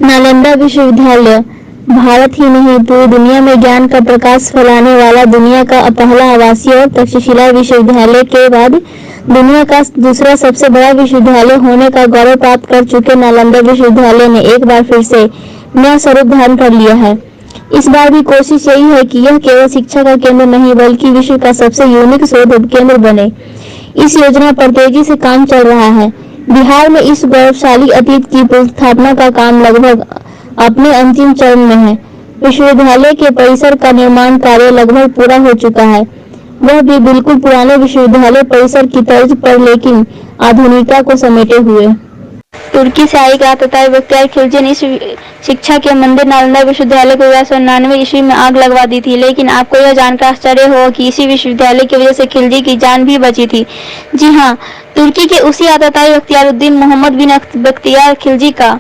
नालंदा विश्वविद्यालय भारत ही नहीं पूरी दुनिया में ज्ञान का प्रकाश फैलाने वाला दुनिया का पहला आवासीय और तक्षशिला विश्वविद्यालय के बाद दुनिया का दूसरा सबसे बड़ा विश्वविद्यालय होने का गौरव प्राप्त कर चुके नालंदा विश्वविद्यालय ने एक बार फिर से नया स्वरूप धारण कर लिया है। इस बार भी कोशिश यही है कि यह केवल शिक्षा का केंद्र नहीं बल्कि विश्व का सबसे यूनिक शोध उपकेंद्र बने। इस योजना पर तेजी से काम चल रहा है। बिहार में इस गौरवशाली अतीत की स्थापना का काम लगभग अपने अंतिम चरण में है। विश्वविद्यालय के परिसर का निर्माण कार्य लगभग पूरा हो चुका है, वह भी बिल्कुल पुराने विश्वविद्यालय परिसर की तर्ज पर लेकिन आधुनिकता को समेटे हुए। तुर्की से आई आतताई बख्तियार खिलजी ने इस शिक्षा के मंदिर नालंदा विश्वविद्यालय को 1999 ईस्वी में आग लगवा दी थी, लेकिन आपको यह जानकर आश्चर्य होगा कि इसी विश्वविद्यालय की वजह से खिलजी की जान भी बची थी। जी हाँ, तुर्की के उसी आतताई बख्तियारुद्दीन मोहम्मद बिन बख्तियार खिलजी का।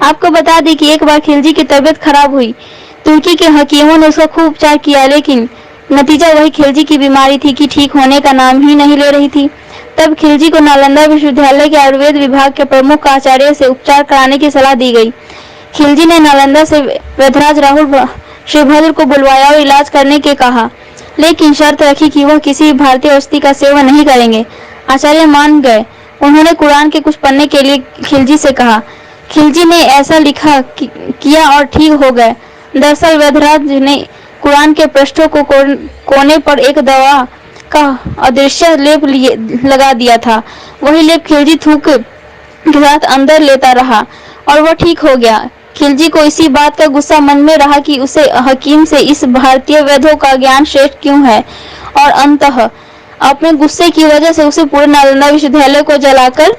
आपको बता दें कि एक बार खिलजी की तबीयत खराब हुई। तुर्की के हकीमों ने उसका खूब उपचार किया, लेकिन नतीजा वही खिलजी की बीमारी थी कि ठीक होने का नाम ही नहीं ले रही थी। तब खिलजी को नालंदा विश्वविद्यालय के आयुर्वेद विभाग के प्रमुख आचार्य से उपचार कराने की सलाह दी गई। खिलजी ने नालंदा से वैद्यराज राहुल श्रीभद्र को बुलवाया और इलाज करने के कहा, लेकिन शर्त रखी कि वह किसी भारतीय औषधि का सेवन नहीं करेंगे। आचार्य मान गए। उन्होंने कुरान के कुछ पढ़ने के लिए खिलजी से कहा। खिलजी ने ऐसा लिखा किया और ठीक हो गए। दरअसल वैद्यराज ने कुरान के पृष्ठों को कोने पर एक दवा का अदृश्य लेप लगा दिया था। वही लेप खिलजी थूक के साथ अंदर लेता रहा और वह ठीक हो गया। खिलजी को इसी बात का गुस्सा मन में रहा कि उसे हकीम से इस भारतीय वैद्यों का ज्ञान श्रेष्ठ क्यों है, और अंततः अपने गुस्से की वजह से उसे पूरे नालंदा विश्वविद्यालय को जलाकर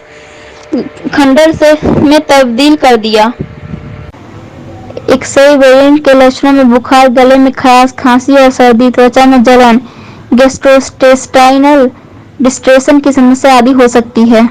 खंडर से में तब्दील कर दिया। एक्स-रे वेरिएंट के लक्षणों में बुखार, गले में खराश, खांसी और सर्दी, त्वचा में जलन, गैस्ट्रोइंटेस्टाइनल डिस्ट्रेस की समस्या आदि हो सकती है।